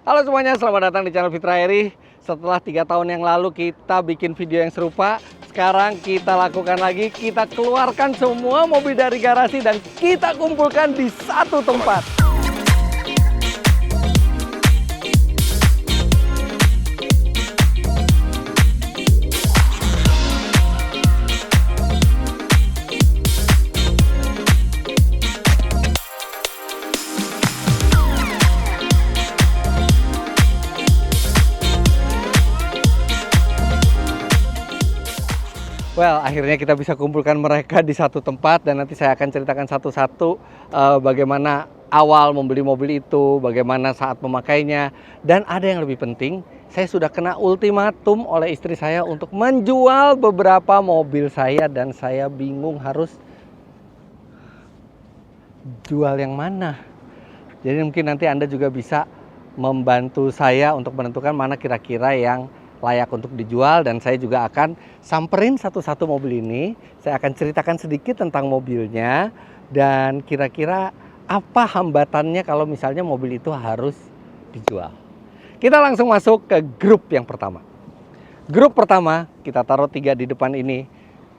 Halo semuanya, selamat datang di channel Fitra Eri. Setelah 3 tahun yang lalu kita bikin video yang serupa, sekarang kita lakukan lagi. Kita keluarkan semua mobil dari garasi dan kita kumpulkan di satu tempat. Well, akhirnya kita bisa kumpulkan mereka di satu tempat dan nanti saya akan ceritakan satu-satu bagaimana awal membeli mobil itu, bagaimana saat memakainya, dan ada yang lebih penting, saya sudah kena ultimatum oleh istri saya untuk menjual beberapa mobil saya dan saya bingung harus jual yang mana. Jadi mungkin nanti Anda juga bisa membantu saya untuk menentukan mana kira-kira yang layak untuk dijual, dan saya juga akan samperin satu-satu mobil ini. Saya akan ceritakan sedikit tentang mobilnya dan kira-kira apa hambatannya kalau misalnya mobil itu harus dijual. Kita langsung masuk ke grup yang pertama. Grup pertama kita taruh 3 di depan ini.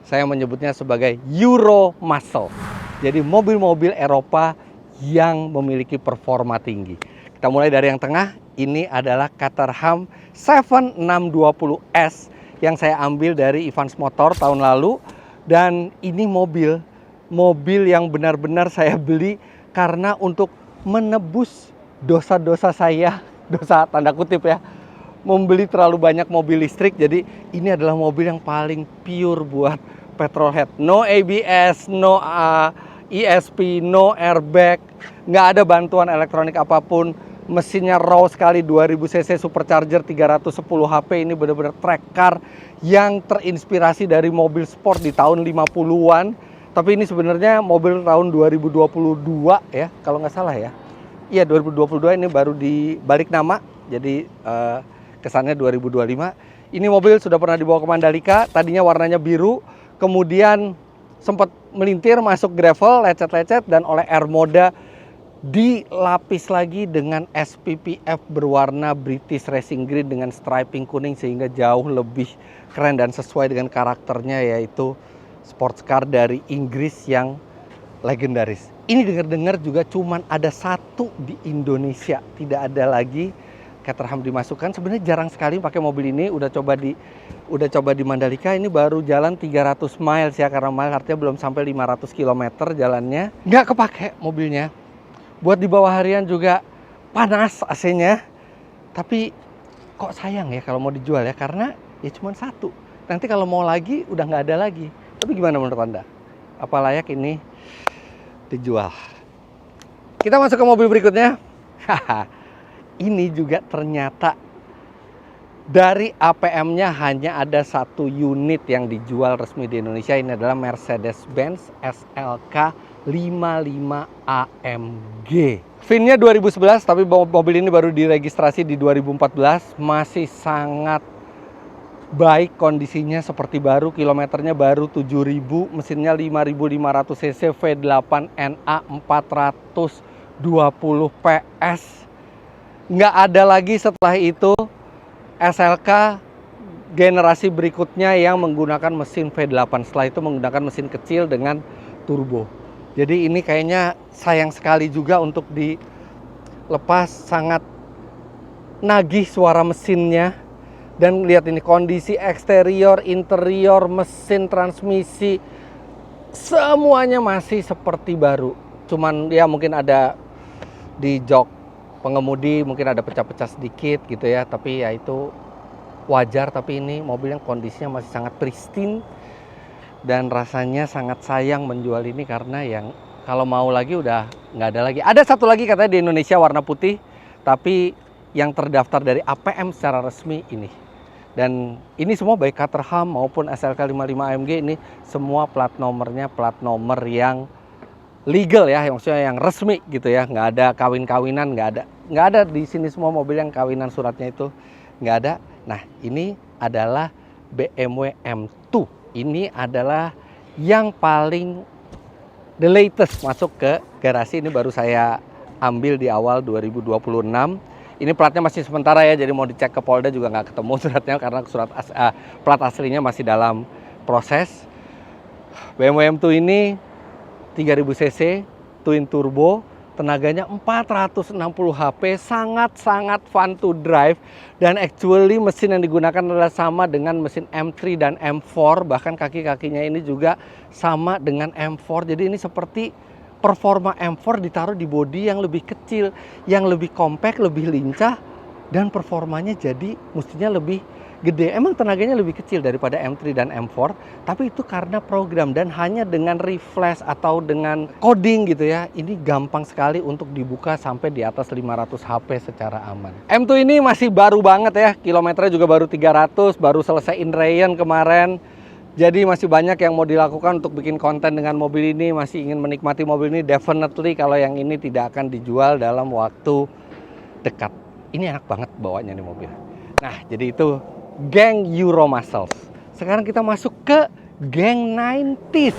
Saya menyebutnya sebagai Euro Muscle. Jadi mobil-mobil Eropa yang memiliki performa tinggi. Kita mulai dari yang tengah. Ini adalah Caterham 7620S yang saya ambil dari Evans Motor tahun lalu. Dan ini mobil yang benar-benar saya beli karena untuk menebus dosa-dosa saya, dosa tanda kutip ya, membeli terlalu banyak mobil listrik. Jadi ini adalah mobil yang paling pure buat petrolhead. No ABS, no ESP, no airbag, nggak ada bantuan elektronik apapun. Mesinnya raw sekali, 2000 cc supercharger 310 HP. Ini benar-benar track car yang terinspirasi dari mobil sport di tahun 50-an. Tapi ini sebenarnya mobil tahun 2022 ya, kalau nggak salah ya. Iya 2022, ini baru dibalik nama, jadi kesannya 2025. Ini mobil sudah pernah dibawa ke Mandalika, tadinya warnanya biru, kemudian sempat melintir masuk gravel, lecet-lecet, dan oleh Air Moda dilapis lagi dengan SPPF berwarna British Racing Green dengan striping kuning sehingga jauh lebih keren dan sesuai dengan karakternya, yaitu sports car dari Inggris yang legendaris. Ini dengar-dengar juga cuman ada satu di Indonesia, tidak ada lagi Caterham dimasukkan. Sebenarnya jarang sekali pakai mobil ini. Udah coba di Mandalika, ini baru jalan 300 miles ya, karena mile artinya belum sampai 500 km jalannya. Nggak kepake mobilnya. Buat di bawah harian juga panas AC-nya. Tapi kok sayang ya kalau mau dijual ya, karena ya cuma satu. Nanti kalau mau lagi udah nggak ada lagi. Tapi gimana menurut Anda? Apa layak ini dijual? Kita masuk ke mobil berikutnya. Ini juga ternyata dari APM-nya hanya ada 1 unit yang dijual resmi di Indonesia. Ini adalah Mercedes-Benz SLK 55 AMG. VIN-nya 2011, tapi mobil ini baru diregistrasi di 2014. Masih sangat baik kondisinya, seperti baru. Kilometernya baru 7.000, mesinnya 5.500 cc, V8 NA 420 PS. Nggak ada lagi setelah itu SLK generasi berikutnya yang menggunakan mesin V8. Setelah itu menggunakan mesin kecil dengan turbo. Jadi ini kayaknya sayang sekali juga untuk dilepas, sangat nagih suara mesinnya. Dan lihat ini kondisi eksterior, interior, mesin, transmisi, semuanya masih seperti baru. Cuman ya mungkin ada di jok pengemudi mungkin ada pecah-pecah sedikit gitu ya, tapi ya itu wajar. Tapi ini mobil yang kondisinya masih sangat pristine. Dan rasanya sangat sayang menjual ini karena yang kalau mau lagi udah nggak ada lagi. Ada satu lagi katanya di Indonesia warna putih, tapi yang terdaftar dari APM secara resmi ini. Dan ini semua baik Caterham maupun SLK 55 AMG ini semua plat nomornya plat nomor yang legal ya, maksudnya yang resmi gitu ya. Nggak ada kawin-kawinan, nggak ada di sini. Semua mobil yang kawinan suratnya itu nggak ada. Nah ini adalah BMW M2. Ini adalah yang paling the latest masuk ke garasi. Ini baru saya ambil di awal 2026. Ini platnya masih sementara ya, jadi mau dicek ke Polda juga nggak ketemu suratnya karena plat aslinya masih dalam proses. BMW M2 ini 3000 cc, twin turbo, tenaganya 460 HP, sangat-sangat fun to drive. Dan actually mesin yang digunakan adalah sama dengan mesin M3 dan M4, bahkan kaki-kakinya ini juga sama dengan M4. Jadi ini seperti performa M4 ditaruh di bodi yang lebih kecil, yang lebih compact, lebih lincah, dan performanya jadi mestinya lebih gede. Emang tenaganya lebih kecil daripada M3 dan M4, tapi itu karena program dan hanya dengan refresh atau dengan coding gitu ya. Ini gampang sekali untuk dibuka sampai di atas 500 HP secara aman. M2 ini masih baru banget ya, kilometernya juga baru 300, baru selesai in rain kemarin. Jadi masih banyak yang mau dilakukan untuk bikin konten dengan mobil ini, masih ingin menikmati mobil ini. Definitely kalau yang ini tidak akan dijual dalam waktu dekat. Ini enak banget bawanya nih mobil. Nah, jadi itu geng Euro Muscles. Sekarang kita masuk ke geng 90s.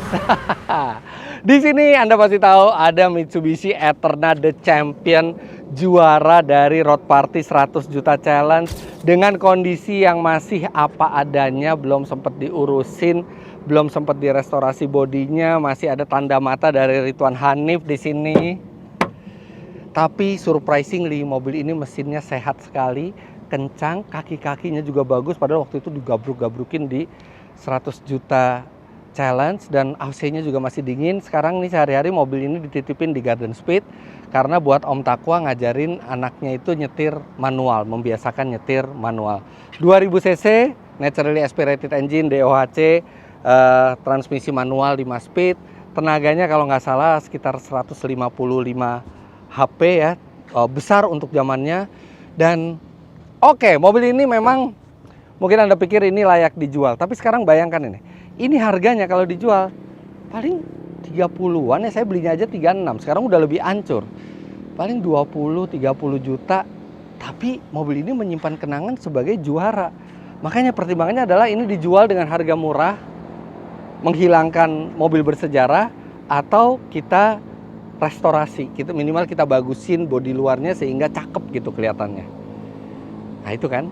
Di sini Anda pasti tahu ada Mitsubishi Eterna The Champion, juara dari Road Party 100 Juta Challenge dengan kondisi yang masih apa adanya, belum sempat diurusin, belum sempat direstorasi bodinya, masih ada tanda mata dari Ridwan Hanif di sini. Tapi surprisingly mobil ini mesinnya sehat sekali, kencang, kaki-kakinya juga bagus, padahal waktu itu digabruk-gabrukin di 100 juta challenge dan AC-nya juga masih dingin. Sekarang nih sehari-hari mobil ini dititipin di Garden Speed karena buat Om Takwa ngajarin anaknya itu nyetir manual, membiasakan nyetir manual. 2000 cc, naturally aspirated engine, DOHC, transmisi manual 5 speed, tenaganya kalau nggak salah sekitar 155 HP ya, besar untuk zamannya. Dan oke, mobil ini memang mungkin Anda pikir ini layak dijual. Tapi sekarang bayangkan ini harganya kalau dijual paling 30-an ya, saya belinya aja 36. Sekarang udah lebih ancur. Paling 20-30 juta. Tapi mobil ini menyimpan kenangan sebagai juara. Makanya pertimbangannya adalah ini dijual dengan harga murah, menghilangkan mobil bersejarah, atau kita restorasi. Minimal kita bagusin bodi luarnya sehingga cakep gitu kelihatannya. Nah itu kan,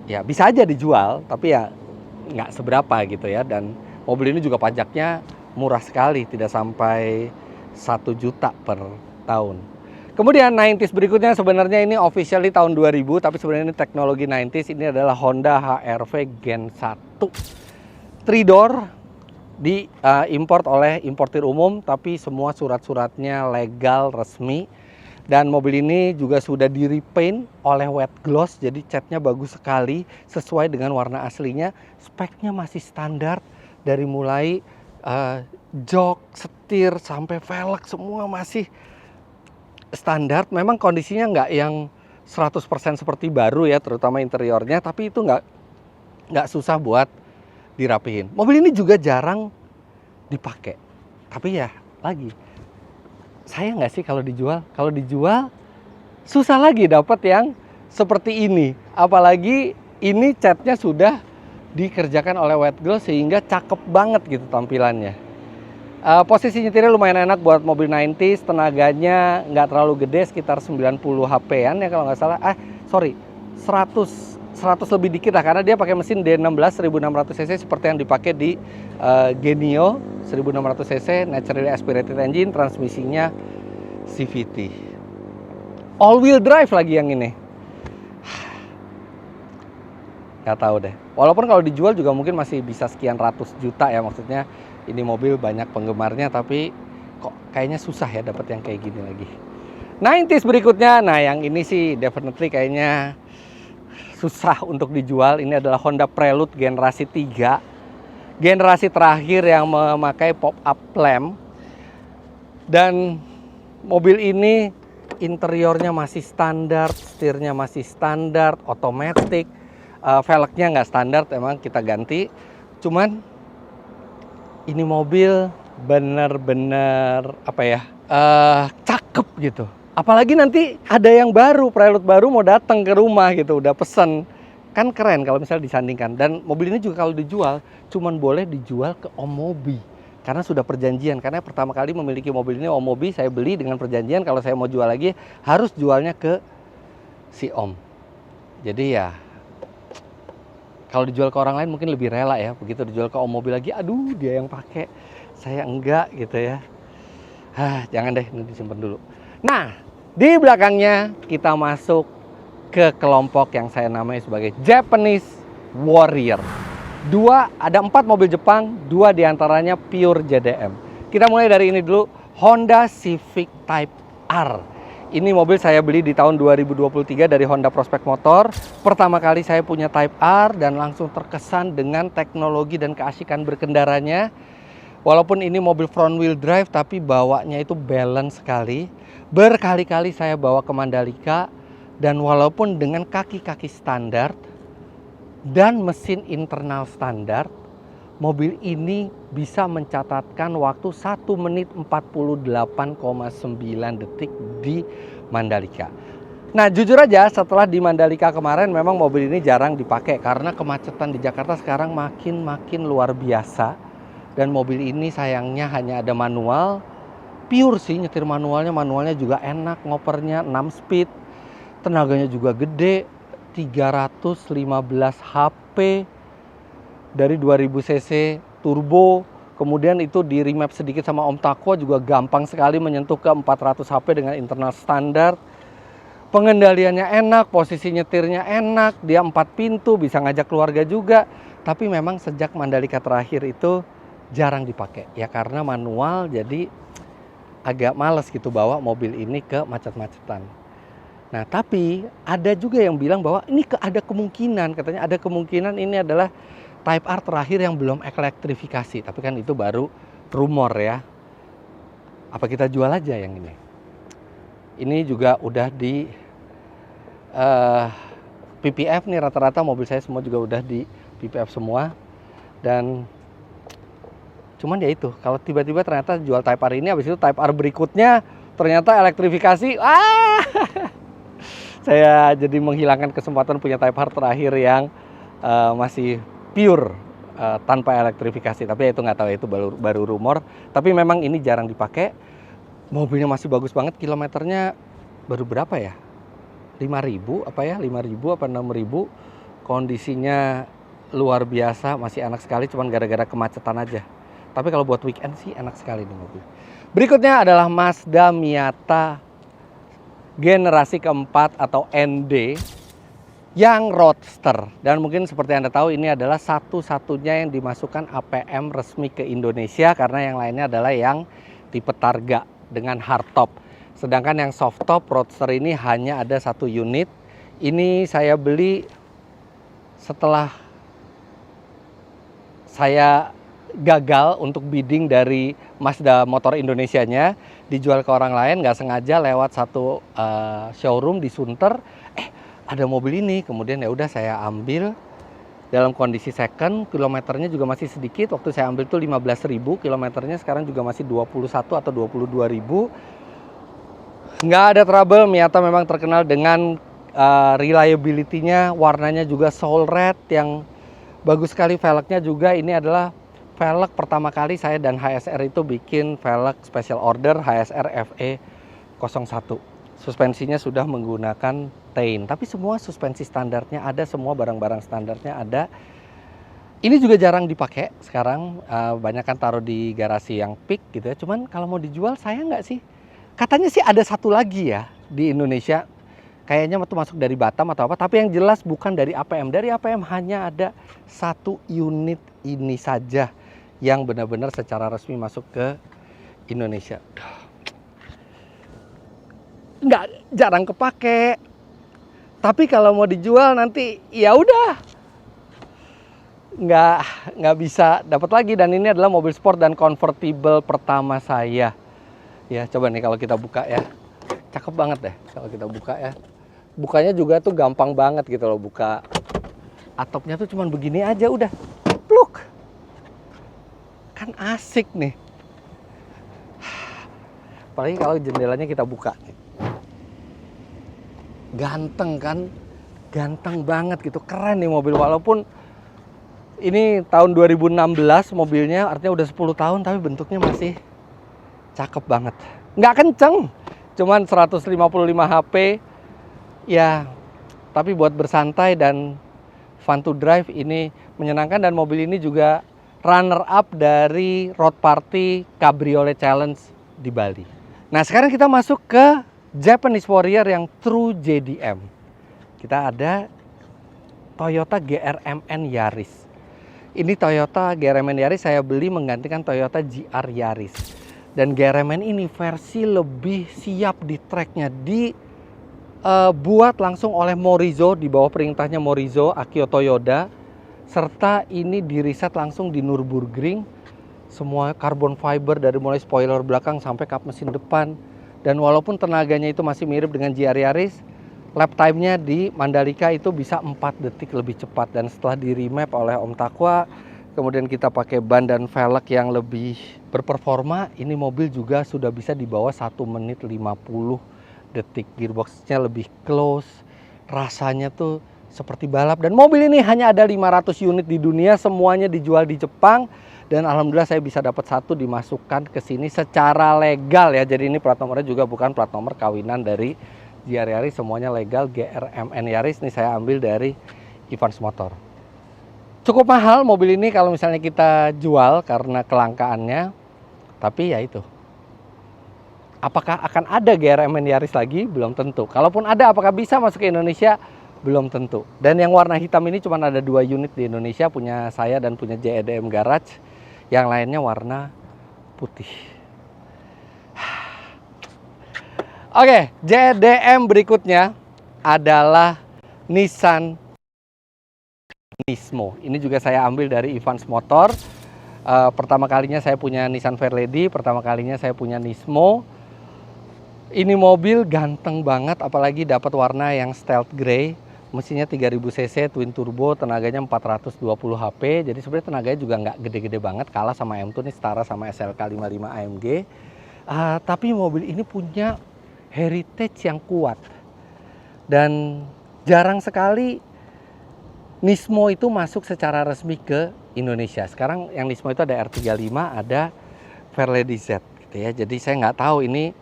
ya bisa aja dijual, tapi ya nggak seberapa gitu ya. Dan mobil ini juga pajaknya murah sekali, tidak sampai 1 juta per tahun. Kemudian 90s berikutnya sebenarnya ini officially tahun 2000, tapi sebenarnya ini teknologi 90s. Ini adalah Honda HR-V Gen 1. 3-door, diimport oleh importir umum, tapi semua surat-suratnya legal, resmi. Dan mobil ini juga sudah di-repaint oleh wet gloss, jadi catnya bagus sekali, sesuai dengan warna aslinya. Speknya masih standar, dari mulai jok, setir, sampai velg, semua masih standar. Memang kondisinya nggak yang 100% seperti baru ya, terutama interiornya, tapi itu nggak susah buat dirapihin. Mobil ini juga jarang dipakai, tapi ya lagi, sayang nggak sih kalau dijual? Kalau dijual susah lagi dapat yang seperti ini. Apalagi ini catnya sudah dikerjakan oleh wet gloss sehingga cakep banget gitu tampilannya. Posisi nyetirnya lumayan enak buat mobil 90s, tenaganya nggak terlalu gede, sekitar 90 HP-an ya kalau nggak salah. 100 lebih dikit lah, karena dia pakai mesin D16 1600 cc seperti yang dipakai di Genio 1600 cc, naturally aspirated engine, transmisinya CVT. All wheel drive lagi yang ini. Nggak tahu deh. Walaupun kalau dijual juga mungkin masih bisa sekian ratus juta ya, maksudnya ini mobil banyak penggemarnya, tapi kok kayaknya susah ya dapat yang kayak gini lagi. 90s berikutnya, nah yang ini sih definitely kayaknya susah untuk dijual. Ini adalah Honda Prelude generasi 3, generasi terakhir yang memakai pop-up lamp. Dan mobil ini interiornya masih standar, setirnya masih standar, otomatis, velgnya nggak standar, emang kita ganti. Cuman ini mobil bener-bener apa ya, cakep gitu. Apalagi nanti ada yang baru, Prelude baru mau datang ke rumah gitu, udah pesen. Kan keren kalau misalnya disandingkan. Dan mobil ini juga kalau dijual, cuman boleh dijual ke Om Mobi. Karena sudah perjanjian. Karena pertama kali memiliki mobil ini Om Mobi, saya beli dengan perjanjian kalau saya mau jual lagi, harus jualnya ke si Om. Jadi ya kalau dijual ke orang lain mungkin lebih rela ya. Begitu dijual ke Om mobil lagi, aduh dia yang pakai, saya enggak gitu ya. Jangan deh, ini disimpan dulu. Nah, di belakangnya kita masuk ke kelompok yang saya namai sebagai Japanese Warrior. Ada 4 mobil Jepang, 2 diantaranya pure JDM. Kita mulai dari ini dulu, Honda Civic Type R. Ini mobil saya beli di tahun 2023 dari Honda Prospect Motor. Pertama kali saya punya Type R dan langsung terkesan dengan teknologi dan keasikan berkendaranya. Walaupun ini mobil front wheel drive, tapi bawanya itu balance sekali. Berkali-kali saya bawa ke Mandalika, dan walaupun dengan kaki-kaki standar dan mesin internal standar, mobil ini bisa mencatatkan waktu 1 menit 48,9 detik di Mandalika. Nah, jujur aja setelah di Mandalika kemarin memang mobil ini jarang dipakai karena kemacetan di Jakarta sekarang makin luar biasa. Dan mobil ini sayangnya hanya ada manual. Pure sih nyetir manualnya juga enak, ngopernya 6 speed. Tenaganya juga gede, 315 HP dari 2000 cc turbo. Kemudian itu di remap sedikit sama Om Takwa, juga gampang sekali menyentuh ke 400 HP dengan internal standar. Pengendaliannya enak, posisi nyetirnya enak, dia 4 pintu, bisa ngajak keluarga juga. Tapi memang sejak Mandalika terakhir itu jarang dipakai ya, karena manual, jadi agak males gitu bawa mobil ini ke macet-macetan. Nah, tapi ada juga yang bilang bahwa ini ada kemungkinan, katanya ada kemungkinan ini adalah Type R terakhir yang belum elektrifikasi. Tapi kan itu baru rumor ya. Apa kita jual aja yang ini? Ini juga udah di PPF nih, rata-rata mobil saya semua juga udah di PPF semua. Dan cuman ya itu, kalau tiba-tiba ternyata jual Type R ini, habis itu Type R berikutnya ternyata elektrifikasi, saya jadi menghilangkan kesempatan punya Type R terakhir yang masih pure tanpa elektrifikasi. Tapi itu nggak tahu, itu baru rumor. Tapi memang ini jarang dipakai. Mobilnya masih bagus banget, kilometernya baru berapa ya? 5.000 apa ya? 5.000 apa 6.000? Kondisinya luar biasa, masih enak sekali, cuman gara-gara kemacetan aja. Tapi kalau buat weekend sih enak sekali nih mobil. Berikutnya adalah Mazda Miata generasi keempat atau ND yang roadster. Dan mungkin seperti Anda tahu, ini adalah satu-satunya yang dimasukkan APM resmi ke Indonesia, karena yang lainnya adalah yang tipe Targa dengan hardtop. Sedangkan yang softtop roadster ini hanya ada 1 unit. Ini saya beli setelah saya gagal untuk bidding dari Mazda Motor Indonesianya, dijual ke orang lain, nggak sengaja lewat satu showroom di Sunter, ada mobil ini. Kemudian ya udah saya ambil dalam kondisi second, kilometernya juga masih sedikit. Waktu saya ambil tuh 15.000 kilometernya, sekarang juga masih 21 atau 22.000. Nggak ada trouble. Miata memang terkenal dengan reliability-nya, warnanya juga soul red yang bagus sekali. Velgnya juga, ini adalah velg pertama kali saya dan HSR itu bikin velg special order HSR FE 01. Suspensinya sudah menggunakan Tain, tapi semua suspensi standarnya ada, semua barang-barang standarnya ada. Ini juga jarang dipakai sekarang, banyak kan taruh di garasi yang peak gitu ya. Cuman kalau mau dijual, sayang nggak sih? Katanya sih ada satu lagi ya di Indonesia, kayaknya itu masuk dari Batam atau apa, tapi yang jelas bukan dari APM. Dari APM hanya ada 1 unit ini saja yang benar-benar secara resmi masuk ke Indonesia. Nggak, jarang kepake. Tapi kalau mau dijual nanti ya udah nggak bisa dapat lagi. Dan ini adalah mobil sport dan convertible pertama saya. Ya, coba nih kalau kita buka ya. Cakep banget deh kalau kita buka ya. Bukanya juga tuh gampang banget gitu loh, buka atopnya tuh cuman begini aja udah pluk. Kan asik nih. Apalagi kalau jendelanya kita buka nih. Ganteng kan, ganteng banget gitu, keren nih mobil. Walaupun ini tahun 2016 mobilnya, artinya udah 10 tahun, tapi bentuknya masih cakep banget. Nggak kenceng, cuman 155 HP. Ya tapi buat bersantai dan fun to drive ini menyenangkan. Dan mobil ini juga runner up dari Road Party Cabriolet Challenge di Bali. Nah, sekarang kita masuk ke Japanese Warrior yang True JDM. Kita ada Toyota GR-MN Yaris. Ini Toyota GR-MN Yaris saya beli menggantikan Toyota GR Yaris. Dan GR-MN ini versi lebih siap di tracknya, dibuat langsung oleh Morizo, di bawah perintahnya Morizo Akio Toyoda. Serta ini diriset langsung di Nürburgring. Semua carbon fiber dari mulai spoiler belakang sampai kap mesin depan. Dan walaupun tenaganya itu masih mirip dengan GR Yaris, lap time-nya di Mandalika itu bisa 4 detik lebih cepat. Dan setelah di remap oleh Om Takwa, kemudian kita pakai ban dan velg yang lebih berperforma, ini mobil juga sudah bisa di bawah 1 menit 50 detik. Gearbox-nya lebih close, rasanya tuh seperti balap. Dan mobil ini hanya ada 500 unit di dunia, semuanya dijual di Jepang. Dan alhamdulillah saya bisa dapat satu dimasukkan ke sini secara legal ya. Jadi ini plat nomornya juga bukan plat nomor kawinan dari GR Yaris, semuanya legal. GR-MN Yaris ini saya ambil dari Evans Motor. Cukup mahal mobil ini kalau misalnya kita jual karena kelangkaannya. Tapi ya itu. Apakah akan ada GR-MN Yaris lagi? Belum tentu. Kalaupun ada, apakah bisa masuk ke Indonesia? Belum tentu. Dan yang warna hitam ini cuma ada 2 unit di Indonesia, punya saya dan punya JEDM Garage. Yang lainnya warna putih. Oke, JEDM berikutnya adalah Nissan Nismo. Ini juga saya ambil dari Evans Motor. Pertama kalinya saya punya Nissan Fairlady, pertama kalinya saya punya Nismo. Ini mobil ganteng banget, apalagi dapat warna yang stealth grey. Mesinnya 3000 cc, twin turbo, tenaganya 420 HP. Jadi sebenarnya tenaganya juga nggak gede-gede banget, kalah sama M2 nih, setara sama SLK 55 AMG. Tapi mobil ini punya heritage yang kuat. Dan jarang sekali Nismo itu masuk secara resmi ke Indonesia. Sekarang yang Nismo itu ada R35, ada Fairlady Z gitu ya. Jadi saya nggak tahu ini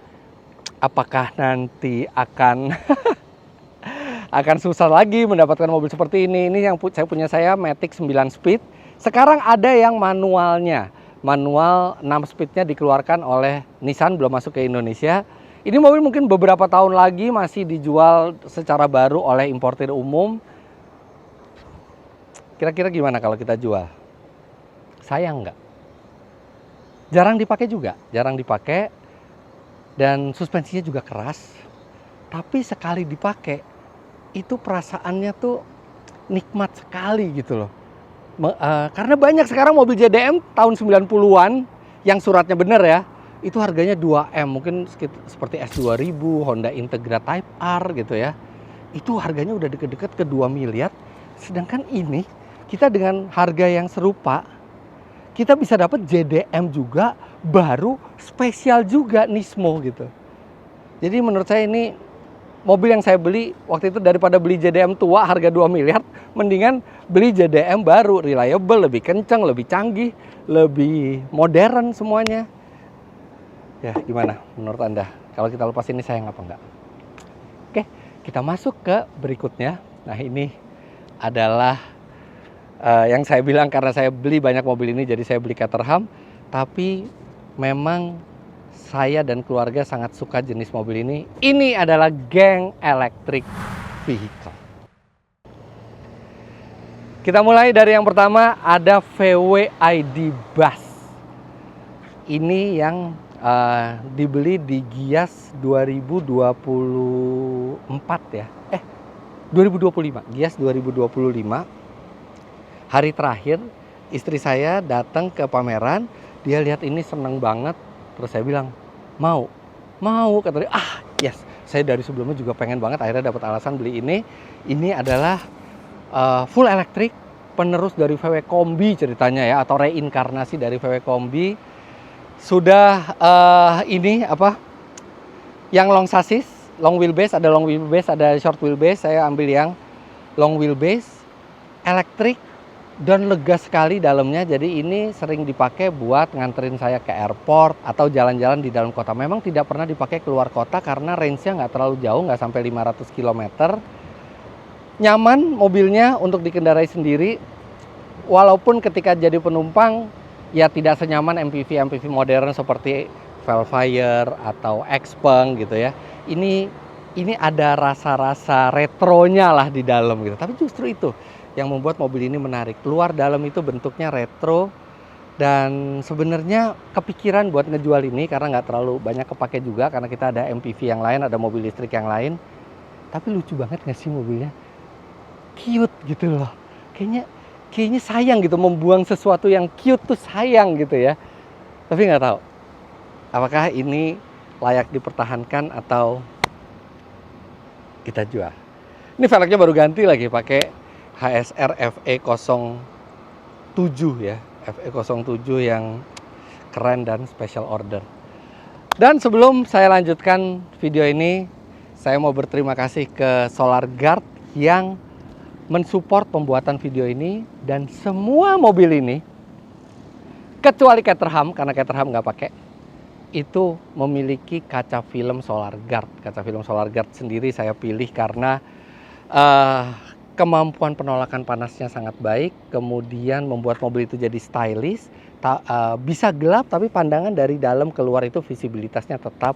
apakah nanti akan akan susah lagi mendapatkan mobil seperti ini. Ini yang saya punya, saya Matic 9 speed. Sekarang ada yang manualnya. Manual 6 speednya dikeluarkan oleh Nissan, belum masuk ke Indonesia. Ini mobil mungkin beberapa tahun lagi masih dijual secara baru oleh importir umum. Kira-kira gimana kalau kita jual? Sayang nggak? Jarang dipakai juga, jarang dipakai. Dan suspensinya juga keras. Tapi sekali dipakai, itu perasaannya tuh nikmat sekali gitu loh. Karena banyak sekarang mobil JDM tahun 90-an yang suratnya bener ya, itu harganya 2M, mungkin seperti S2000, Honda Integra Type R gitu ya. Itu harganya udah deket-deket ke 2 miliar. Sedangkan ini kita dengan harga yang serupa, kita bisa dapat JDM juga, baru spesial juga Nismo gitu. Jadi menurut saya ini mobil yang saya beli waktu itu, daripada beli JDM tua harga 2 miliar, mendingan beli JDM baru, reliable, lebih kencang, lebih canggih, lebih modern semuanya. Ya gimana menurut Anda? Kalau kita lepas ini sayang apa enggak? Oke, kita masuk ke berikutnya. Nah ini adalah yang saya bilang karena saya beli banyak mobil ini, jadi saya beli Caterham. Tapi memang saya dan keluarga sangat suka jenis mobil ini. Ini adalah geng electric vehicle. Kita mulai dari yang pertama, ada VW ID Buzz. Ini yang dibeli di Gias 2024 ya. 2025, Gias 2025. Hari terakhir istri saya datang ke pameran, dia lihat ini seneng banget. Terus saya bilang, mau, kata dia, yes, saya dari sebelumnya juga pengen banget, akhirnya dapat alasan beli ini. Ini adalah full electric, penerus dari VW Kombi ceritanya ya, atau reinkarnasi dari VW Kombi. Sudah ini apa? Yang long chassis, long wheelbase, ada long wheelbase, ada short wheelbase. Saya ambil yang long wheelbase, elektrik, dan lega sekali dalamnya. Jadi ini sering dipakai buat nganterin saya ke airport atau jalan-jalan di dalam kota. Memang tidak pernah dipakai keluar kota karena range-nya nggak terlalu jauh, nggak sampai 500 km. Nyaman mobilnya untuk dikendarai sendiri, walaupun ketika jadi penumpang ya tidak senyaman MPV modern seperti Velfire atau Xpeng gitu ya. Ini ada rasa-rasa retronya lah di dalam gitu. Tapi justru itu yang membuat mobil ini menarik. Luar dalam itu bentuknya retro, dan sebenarnya kepikiran buat ngejual ini karena nggak terlalu banyak kepake juga, karena kita ada MPV yang lain, ada mobil listrik yang lain. Tapi lucu banget nggak sih mobilnya? Cute gitu loh. Kayaknya sayang gitu, membuang sesuatu yang cute tuh sayang gitu ya. Tapi nggak tahu apakah ini layak dipertahankan atau kita jual. Ini velgnya baru ganti lagi pakai HSR FE07 ya. FE07 yang keren dan special order. Dan sebelum saya lanjutkan video ini, saya mau berterima kasih ke SolarGuard yang mensupport pembuatan video ini. Dan semua mobil ini, kecuali Caterham, karena Caterham nggak pakai, itu memiliki kaca film SolarGuard. Kaca film SolarGuard sendiri saya pilih karena kemampuan penolakan panasnya sangat baik, kemudian membuat mobil itu jadi stylish, bisa gelap tapi pandangan dari dalam keluar itu visibilitasnya tetap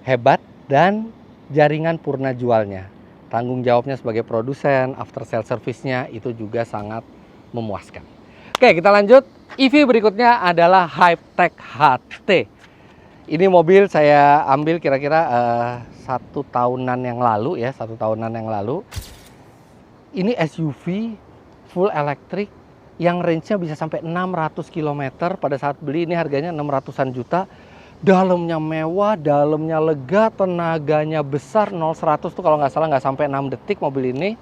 hebat, dan jaringan purna jualnya, tanggung jawabnya sebagai produsen, after sale service-nya itu juga sangat memuaskan. Oke, kita lanjut. EV berikutnya adalah Hypertech HT. Ini mobil saya ambil kira-kira 1 tahunan yang lalu ya, 1 tahunan yang lalu. Ini SUV full elektrik yang range-nya bisa sampai 600 km. Pada saat beli ini harganya 600-an juta. Dalamnya mewah, dalamnya lega, tenaganya besar. 0-100 tuh kalau nggak salah nggak sampai 6 detik mobil ini.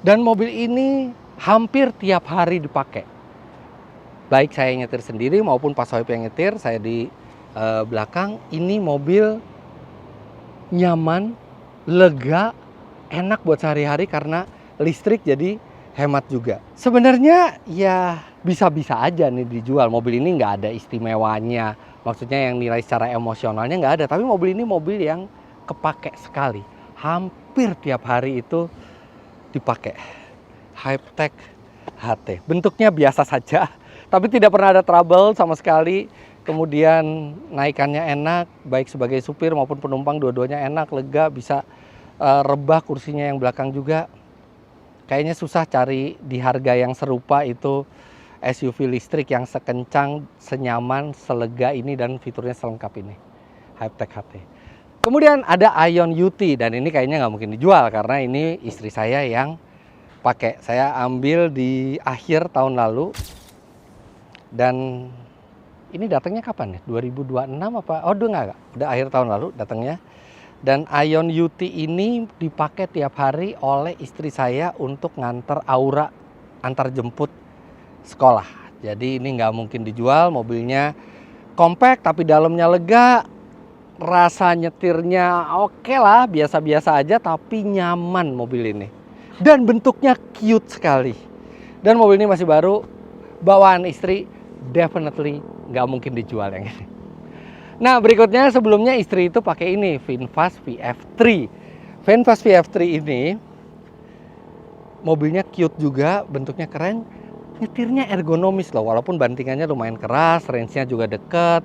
Dan mobil ini hampir tiap hari dipakai. Baik saya nyetir sendiri maupun Pak Sohib yang nyetir, saya di belakang. Ini mobil nyaman, lega, enak buat sehari-hari karena listrik, jadi hemat juga. Sebenarnya ya bisa-bisa aja nih dijual. Mobil ini nggak ada istimewanya, maksudnya yang nilai secara emosionalnya nggak ada. Tapi mobil ini mobil yang kepake sekali, hampir tiap hari itu dipakai. Hypertech HT, bentuknya biasa saja, tapi tidak pernah ada trouble sama sekali. Kemudian naikannya enak, baik sebagai supir maupun penumpang, dua-duanya enak, lega, bisa rebah kursinya yang belakang juga. Kayaknya susah cari di harga yang serupa itu SUV listrik yang sekencang, senyaman, selega ini dan fiturnya selengkap ini. Hypertech HT. Kemudian ada Ion UT, dan ini kayaknya nggak mungkin dijual karena ini istri saya yang pakai. Saya ambil di akhir tahun lalu, dan ini datangnya kapan ya? 2026 apa? Oh, udah akhir tahun lalu datangnya. Dan Ion UT ini dipakai tiap hari oleh istri saya untuk nganter Aura, antar jemput sekolah. Jadi ini nggak mungkin dijual. Mobilnya compact tapi dalamnya lega. Rasa nyetirnya oke lah, biasa-biasa aja, tapi nyaman mobil ini. Dan bentuknya cute sekali. Dan mobil ini masih baru, bawaan istri, definitely nggak mungkin dijual yang ini. Nah, berikutnya sebelumnya istri itu pakai ini, VinFast VF3. VinFast VF3 ini mobilnya cute juga, bentuknya keren, nyetirnya ergonomis loh, walaupun bantingannya lumayan keras, range-nya juga deket,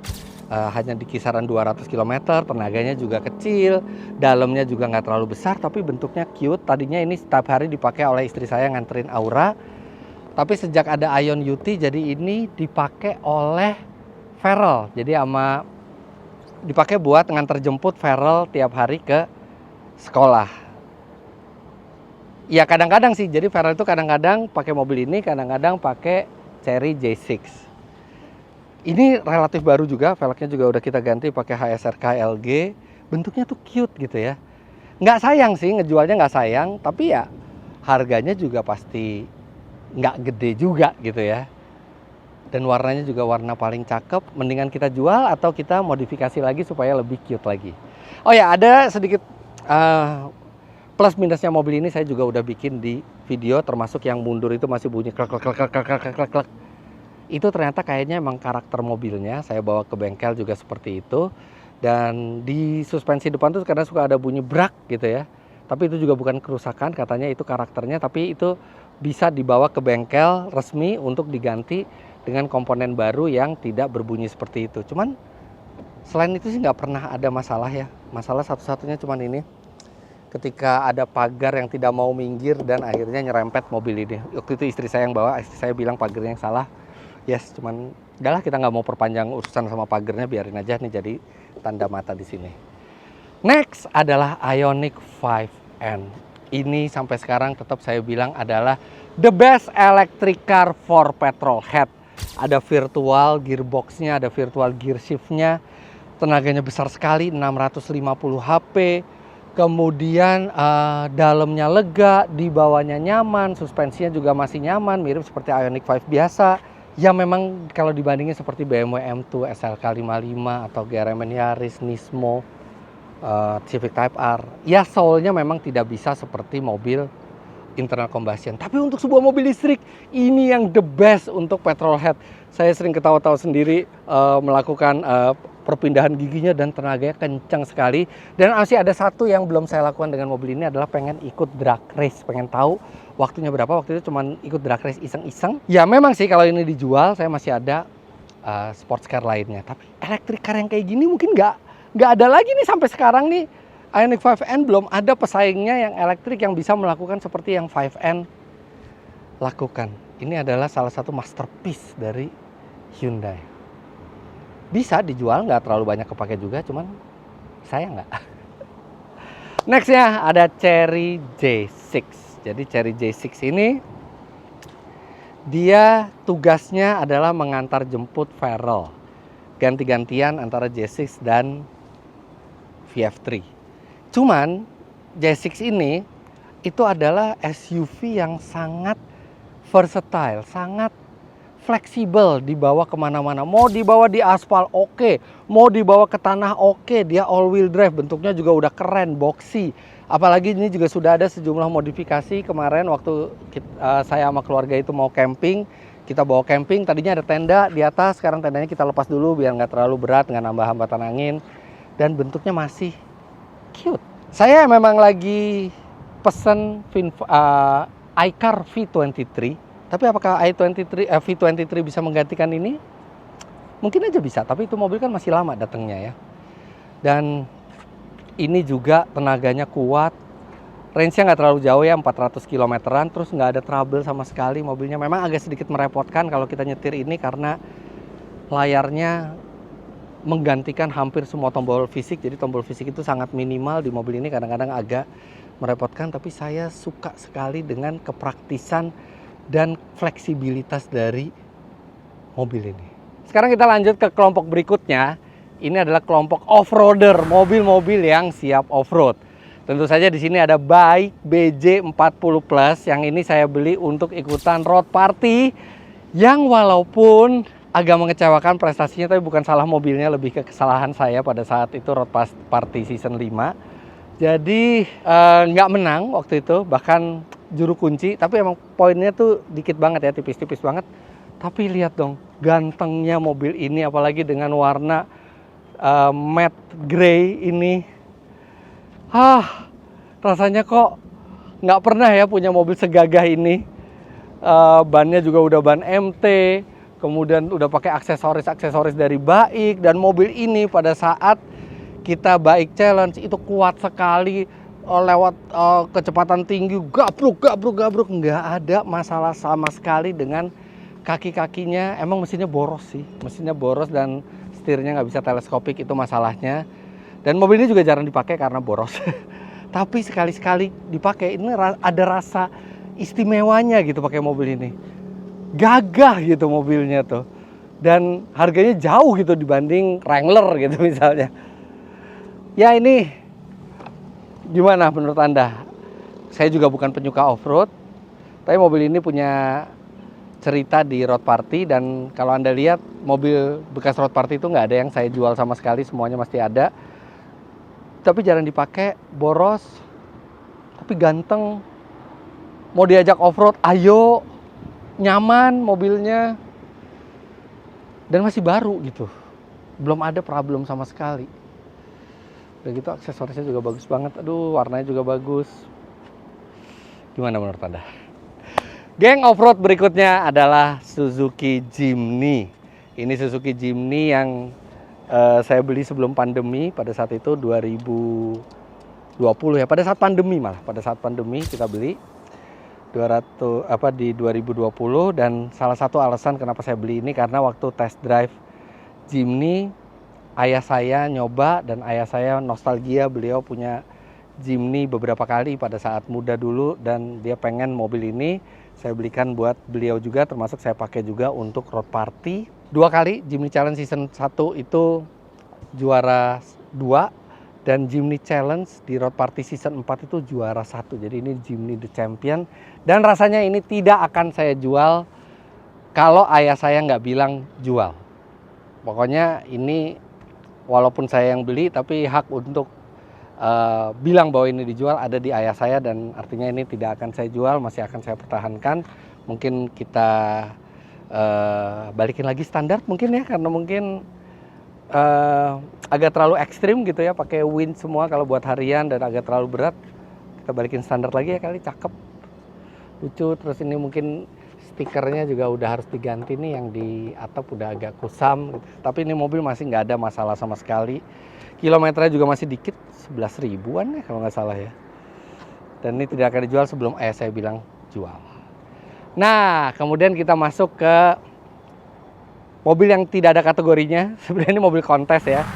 hanya di kisaran 200 km, tenaganya juga kecil, dalamnya juga nggak terlalu besar, tapi bentuknya cute. Tadinya ini setiap hari dipakai oleh istri saya nganterin Aura, tapi sejak ada Ion UT, jadi ini dipakai oleh Farel, jadi dipakai buat nganter jemput Farel tiap hari ke sekolah. Ya kadang-kadang sih, jadi Farel itu kadang-kadang pakai mobil ini, kadang-kadang pakai Chery J6. Ini relatif baru juga, velgnya juga udah kita ganti pakai HSR KLG. Bentuknya tuh cute gitu ya. Nggak sayang sih, ngejualnya nggak sayang, tapi ya harganya juga pasti nggak gede juga gitu ya. Dan warnanya juga warna paling cakep. Mendingan kita jual atau kita modifikasi lagi supaya lebih cute lagi. Oh ya, ada sedikit plus minusnya mobil ini, saya juga udah bikin di video, termasuk yang mundur itu masih bunyi klek klek klek klek klek klek klek. Itu ternyata kayaknya emang karakter mobilnya. Saya bawa ke bengkel juga seperti itu. Dan di suspensi depan tuh kadang suka ada bunyi brak gitu ya. Tapi itu juga bukan kerusakan, katanya itu karakternya, tapi itu bisa dibawa ke bengkel resmi untuk diganti dengan komponen baru yang tidak berbunyi seperti itu. Cuman selain itu sih nggak pernah ada masalah ya. Masalah satu-satunya cuman ini, ketika ada pagar yang tidak mau minggir dan akhirnya nyerempet mobil ini. Waktu itu istri saya yang bawa, istri saya bilang pagarnya yang salah. Yes, cuman udahlah, kita nggak mau perpanjang urusan sama pagarnya, biarin aja nih jadi tanda mata di sini. Next adalah Ioniq 5N. Ini sampai sekarang tetap saya bilang adalah the best electric car for petrolhead. Ada virtual gearboxnya, ada virtual gear shiftnya. Tenaganya besar sekali, 650 HP. Kemudian dalamnya lega, di bawahnya nyaman, suspensinya juga masih nyaman, mirip seperti Ioniq 5 biasa. Ya memang kalau dibandingin seperti BMW M2, SLK 55 atau GRMN Yaris, Nismo, Civic Type R, ya soulnya memang tidak bisa seperti mobil internal combustion. Tapi untuk sebuah mobil listrik, ini yang the best untuk petrolhead. Saya sering ketawa-tawa sendiri melakukan perpindahan giginya dan tenaganya kencang sekali. Dan masih ada satu yang belum saya lakukan dengan mobil ini adalah pengen ikut drag race, pengen tahu waktunya berapa. Waktu itu cuma ikut drag race iseng-iseng. Ya memang sih kalau ini dijual, saya masih ada sports car lainnya. Tapi electric car yang kayak gini mungkin nggak ada lagi nih sampai sekarang nih. Ioniq 5N belum ada pesaingnya yang elektrik yang bisa melakukan seperti yang 5N lakukan. Ini adalah salah satu masterpiece dari Hyundai. Bisa dijual, nggak terlalu banyak kepake juga, cuman saya nggak. Nextnya ada Chery J6. Jadi Chery J6 ini dia tugasnya adalah mengantar jemput Veryl. Ganti-gantian antara J6 dan VF3. Cuman J6 ini itu adalah SUV yang sangat versatile, sangat fleksibel, dibawa kemana-mana. Mau dibawa di aspal oke, mau dibawa ke tanah oke. Dia all wheel drive, bentuknya juga udah keren, boxy. Apalagi ini juga sudah ada sejumlah modifikasi. Kemarin waktu saya sama keluarga itu mau camping, kita bawa camping, tadinya ada tenda di atas, sekarang tendanya kita lepas dulu biar nggak terlalu berat, nggak nambah hambatan angin. Dan bentuknya masih cute. Saya memang lagi pesen iCar V23. Tapi apakah V23 bisa menggantikan ini? Mungkin aja bisa, tapi itu mobil kan masih lama datangnya ya. Dan ini juga tenaganya kuat. Range-nya nggak terlalu jauh ya, 400 km-an. Terus nggak ada trouble sama sekali mobilnya. Memang agak sedikit merepotkan kalau kita nyetir ini karena layarnya menggantikan hampir semua tombol fisik. Jadi tombol fisik itu sangat minimal di mobil ini, kadang-kadang agak merepotkan. Tapi saya suka sekali dengan kepraktisan dan fleksibilitas dari mobil ini. Sekarang kita lanjut ke kelompok berikutnya. Ini adalah kelompok off-roader, mobil-mobil yang siap off-road. Tentu saja di sini ada Bike BJ40 Plus. Yang ini saya beli untuk ikutan road party, yang walaupun agak mengecewakan prestasinya, tapi bukan salah mobilnya, lebih ke kesalahan saya pada saat itu road party season 5. Jadi nggak menang waktu itu, bahkan juru kunci, tapi emang poinnya tuh dikit banget ya, tipis-tipis banget. Tapi lihat dong, gantengnya mobil ini, apalagi dengan warna matte grey ini. Rasanya kok nggak pernah ya punya mobil segagah ini. Bannya juga udah ban MT, kemudian udah pakai aksesoris dari Baik, dan mobil ini pada saat kita Baik Challenge itu kuat sekali. Lewat kecepatan tinggi, gabruk, nggak ada masalah sama sekali dengan kaki-kakinya. Emang mesinnya boros sih, mesinnya boros dan setirnya nggak bisa teleskopik, itu masalahnya. Dan mobil ini juga jarang dipakai karena boros. Tapi sekali-sekali dipakai, ini ada rasa istimewanya gitu pakai mobil ini. Gagah gitu mobilnya tuh. Dan harganya jauh gitu dibanding Wrangler gitu misalnya. Ya ini gimana menurut Anda? Saya juga bukan penyuka off-road, tapi mobil ini punya cerita di road party. Dan kalau Anda lihat, mobil bekas road party itu nggak ada yang saya jual sama sekali, semuanya masih ada. Tapi jarang dipakai, boros, tapi ganteng. Mau diajak off-road, ayo, nyaman mobilnya. Dan masih baru gitu, belum ada problem sama sekali. Udah gitu aksesorisnya juga bagus banget. Aduh, warnanya juga bagus. Gimana menurut Anda? Geng off-road berikutnya adalah Suzuki Jimny. Ini Suzuki Jimny yang saya beli sebelum pandemi. Pada saat itu 2020 ya. Pada saat pandemi malah. Pada saat pandemi kita beli 200 di 2020. Dan salah satu alasan kenapa saya beli ini karena waktu test drive Jimny, ayah saya nyoba dan ayah saya nostalgia, beliau punya Jimny beberapa kali pada saat muda dulu dan dia pengen mobil ini saya belikan buat beliau juga, termasuk saya pakai juga untuk road party. 2 kali Jimny Challenge Season 1 itu juara 2 dan Jimny Challenge di road party Season 4 itu juara 1. Jadi ini Jimny the Champion dan rasanya ini tidak akan saya jual kalau ayah saya nggak bilang jual. Pokoknya ini walaupun saya yang beli, tapi hak untuk bilang bahwa ini dijual ada di ayah saya dan artinya ini tidak akan saya jual, masih akan saya pertahankan. Mungkin kita balikin lagi standar mungkin ya, karena mungkin agak terlalu ekstrim gitu ya, pakai wind semua kalau buat harian dan agak terlalu berat. Kita balikin standar lagi ya kali, cakep, lucu. Terus ini mungkin stikernya juga udah harus diganti nih, yang di atap udah agak kusam gitu. Tapi ini mobil masih nggak ada masalah sama sekali. Kilometernya juga masih dikit, 11 ribuan ya kalau nggak salah ya. Dan ini tidak akan dijual sebelum ayah saya bilang jual. Nah, kemudian kita masuk ke mobil yang tidak ada kategorinya. Sebenarnya ini mobil kontes ya.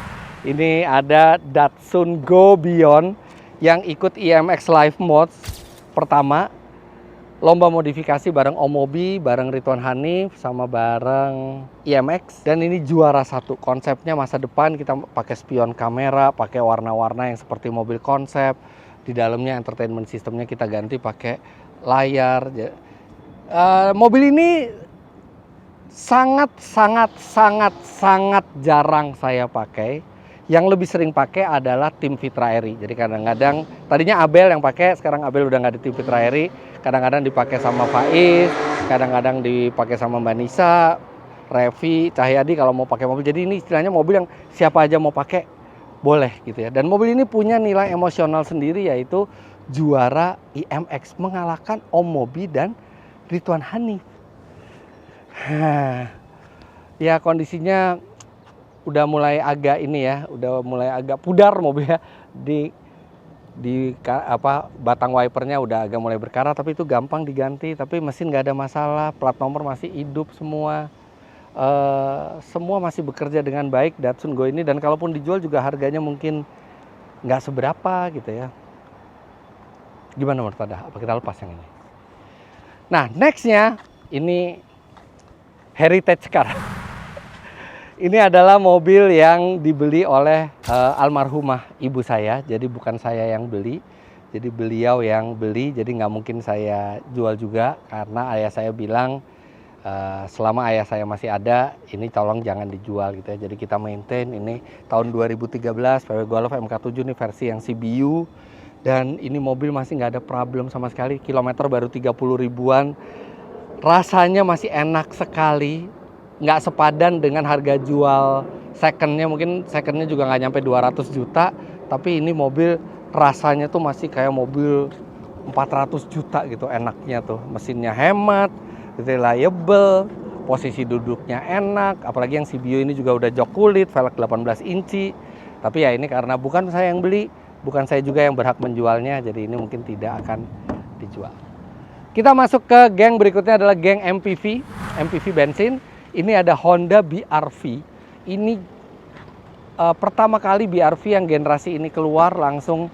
Ini ada Datsun Go Beyond yang ikut IMX Live Mods pertama. Lomba modifikasi bareng Om Mobi, bareng Ridwan Hanif, sama bareng IMX. Dan ini juara 1. Konsepnya masa depan, kita pakai spion kamera, pakai warna-warna yang seperti mobil konsep. Di dalamnya entertainment systemnya kita ganti pakai layar. Mobil ini sangat jarang saya pakai. Yang lebih sering pakai adalah tim Fitra Eri. Jadi kadang-kadang, tadinya Abel yang pakai, sekarang Abel udah nggak di tim Fitra Eri. Kadang-kadang dipakai sama Faiz, kadang-kadang dipakai sama Mbak Nisa, Revi, Cahyadi kalau mau pakai mobil. Jadi ini istilahnya mobil yang siapa aja mau pakai boleh gitu ya. Dan mobil ini punya nilai emosional sendiri, yaitu juara IMX, mengalahkan Om Mobi dan Ridwan Hanif. Ya kondisinya udah mulai agak ini ya, udah mulai agak pudar mobilnya di batang wipernya udah agak mulai berkarat, tapi itu gampang diganti. Tapi mesin nggak ada masalah, plat nomor masih hidup semua, semua masih bekerja dengan baik Datsun Go ini. Dan kalaupun dijual juga harganya mungkin nggak seberapa gitu ya. Gimana menurut Anda? Apa kita lepas yang ini? Nah, nextnya ini heritage car. Ini adalah mobil yang dibeli oleh almarhumah ibu saya, jadi bukan saya yang beli, jadi beliau yang beli, jadi nggak mungkin saya jual juga, karena ayah saya bilang selama ayah saya masih ada, ini tolong jangan dijual gitu ya. Jadi kita maintain. Ini tahun 2013 VW Golf MK7 ini versi yang CBU, dan ini mobil masih nggak ada problem sama sekali, kilometer baru 30 ribuan, rasanya masih enak sekali. Nggak sepadan dengan harga jual secondnya, mungkin secondnya juga nggak nyampe 200 juta, tapi ini mobil rasanya tuh masih kayak mobil 400 juta gitu enaknya tuh. Mesinnya hemat, reliable, posisi duduknya enak, apalagi yang CBU ini juga udah jok kulit, velg 18 inci. Tapi ya ini karena bukan saya yang beli, bukan saya juga yang berhak menjualnya, jadi ini mungkin tidak akan dijual. Kita masuk ke geng berikutnya, adalah geng MPV bensin. Ini ada Honda BR-V. Ini pertama kali BR-V yang generasi ini keluar, langsung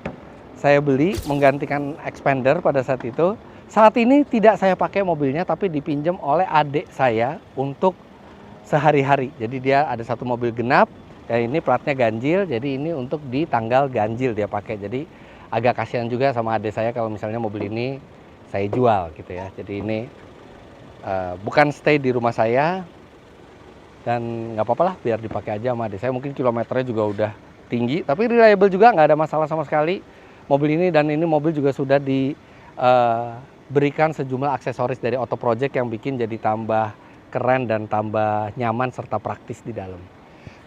saya beli, menggantikan Expander pada saat itu. Saat ini tidak saya pakai mobilnya, tapi dipinjam oleh adik saya untuk sehari-hari. Jadi dia ada satu mobil genap, dan ini platnya ganjil, jadi ini untuk di tanggal ganjil dia pakai. Jadi agak kasihan juga sama adik saya kalau misalnya mobil ini saya jual gitu ya. Jadi ini bukan stay di rumah saya, dan nggak apa-apa lah, biar dipakai aja sama adik saya. Mungkin kilometernya juga udah tinggi, tapi reliable juga, nggak ada masalah sama sekali mobil ini. Dan ini mobil juga sudah diberikan sejumlah aksesoris dari Auto Project yang bikin jadi tambah keren dan tambah nyaman serta praktis di dalam.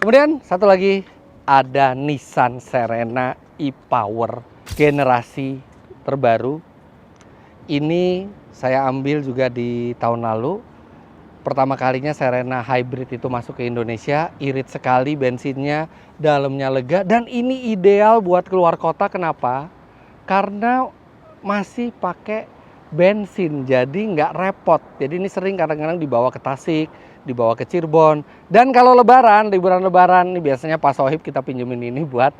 Kemudian satu lagi ada Nissan Serena e-Power generasi terbaru. Ini saya ambil juga di tahun lalu. Pertama kalinya Serena Hybrid itu masuk ke Indonesia, irit sekali bensinnya, dalamnya lega, dan ini ideal buat keluar kota. Kenapa? Karena masih pakai bensin, jadi nggak repot. Jadi ini sering kadang-kadang dibawa ke Tasik, dibawa ke Cirebon. Dan kalau lebaran, liburan lebaran, ini biasanya Pak Sohib kita pinjemin ini buat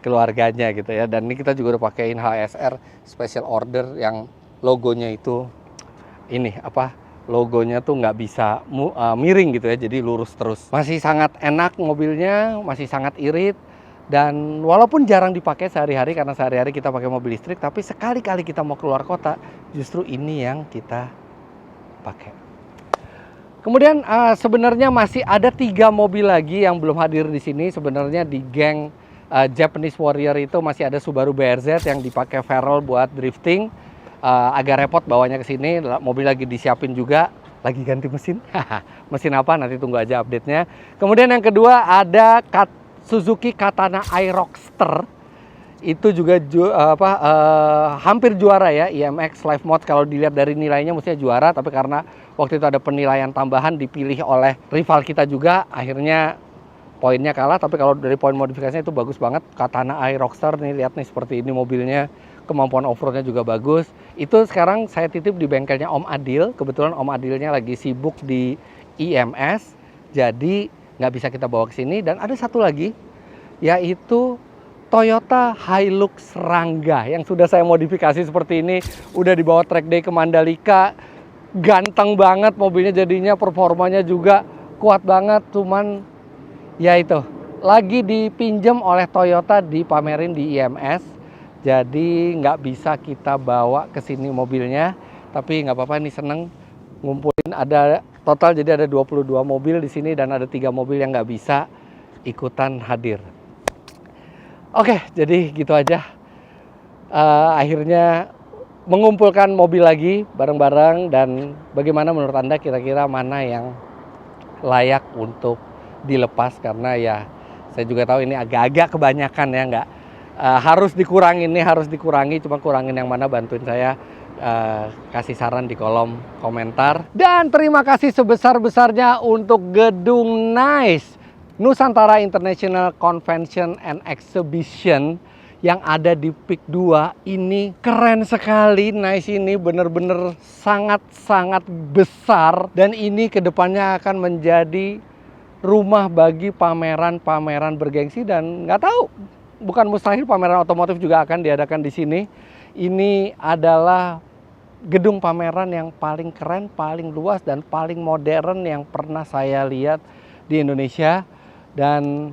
keluarganya gitu ya. Dan ini kita juga udah pakein HSR special order yang logonya itu ini apa? Logonya tuh nggak bisa miring gitu ya, jadi lurus terus. Masih sangat enak mobilnya, masih sangat irit. Dan walaupun jarang dipakai sehari-hari karena sehari-hari kita pakai mobil listrik, tapi sekali-kali kita mau keluar kota, justru ini yang kita pakai. Kemudian sebenarnya masih ada 3 mobil lagi yang belum hadir di sini. Sebenarnya di geng Japanese Warrior itu masih ada Subaru BRZ yang dipakai Farrell buat drifting. Agak repot bawanya ke sini, mobil lagi disiapin juga, lagi ganti mesin. Mesin apa nanti tunggu aja update-nya. Kemudian yang kedua ada Suzuki Katana iRockster. Itu juga hampir juara ya IMX Live Mode. Kalau dilihat dari nilainya mestinya juara, tapi karena waktu itu ada penilaian tambahan dipilih oleh rival kita juga, akhirnya poinnya kalah. Tapi kalau dari poin modifikasinya itu bagus banget. Katana iRockster nih, lihat nih seperti ini mobilnya. Kemampuan off-roadnya juga bagus. Itu sekarang saya titip di bengkelnya Om Adil. Kebetulan Om Adilnya lagi sibuk di IMS, jadi nggak bisa kita bawa ke sini. Dan ada satu lagi, yaitu Toyota Hilux Rangga yang sudah saya modifikasi seperti ini. Udah dibawa track day ke Mandalika. Ganteng banget mobilnya jadinya, performanya juga kuat banget. Cuman ya itu, lagi dipinjam oleh Toyota, dipamerin di IMS. Jadi nggak bisa kita bawa ke sini mobilnya, tapi nggak apa-apa, ini seneng ngumpulin. Ada total jadi ada 22 mobil di sini dan ada 3 mobil yang nggak bisa ikutan hadir. Oke, jadi gitu aja. Akhirnya mengumpulkan mobil lagi bareng-bareng. Dan bagaimana menurut Anda kira-kira mana yang layak untuk dilepas? Karena ya saya juga tahu ini agak-agak kebanyakan ya, nggak harus dikurangin nih, harus dikurangi. Cuma kurangin yang mana, bantuin saya kasih saran di kolom komentar. Dan terima kasih sebesar-besarnya untuk Gedung Nice Nusantara International Convention and Exhibition yang ada di PIK 2. Ini keren sekali. Nice ini bener-bener sangat-sangat besar, dan ini kedepannya akan menjadi rumah bagi pameran-pameran bergengsi. Dan nggak tahu, bukan mustahil pameran otomotif juga akan diadakan di sini. Ini adalah gedung pameran yang paling keren, paling luas, dan paling modern yang pernah saya lihat di Indonesia. Dan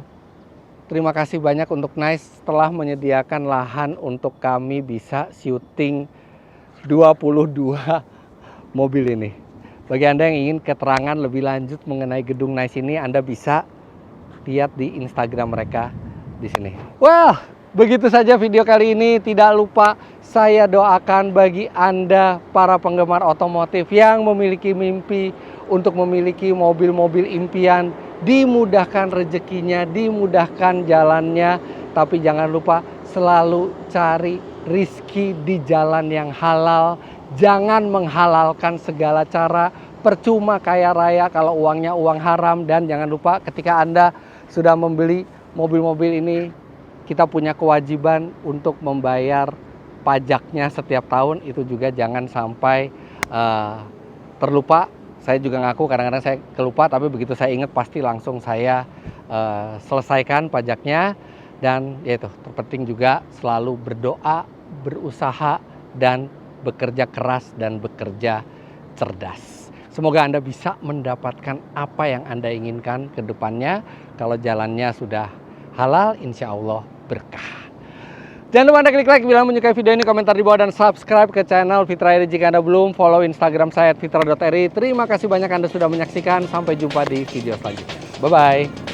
terima kasih banyak untuk Nice telah menyediakan lahan untuk kami bisa syuting 22 mobil ini. Bagi Anda yang ingin keterangan lebih lanjut mengenai gedung Nice ini, Anda bisa lihat di Instagram mereka di sini. Well, begitu saja video kali ini. Tidak lupa saya doakan bagi Anda para penggemar otomotif yang memiliki mimpi untuk memiliki mobil-mobil impian, dimudahkan rezekinya, dimudahkan jalannya. Tapi jangan lupa selalu cari rizki di jalan yang halal. Jangan menghalalkan segala cara. Percuma kaya raya kalau uangnya uang haram. Dan jangan lupa ketika Anda sudah membeli mobil-mobil ini, kita punya kewajiban untuk membayar pajaknya setiap tahun. Itu juga jangan sampai terlupa. Saya juga ngaku kadang-kadang saya kelupa, tapi begitu saya ingat pasti langsung saya selesaikan pajaknya. Dan yaitu terpenting juga selalu berdoa, berusaha, dan bekerja keras dan bekerja cerdas. Semoga Anda bisa mendapatkan apa yang Anda inginkan ke depannya. Kalau jalannya sudah halal, insya Allah berkah. Jangan lupa Anda klik like bila menyukai video ini, komentar di bawah, dan subscribe ke channel Fitra Eri jika Anda belum. Follow Instagram saya @fitra.eri. Terima kasih banyak Anda sudah menyaksikan. Sampai jumpa di video selanjutnya. Bye-bye.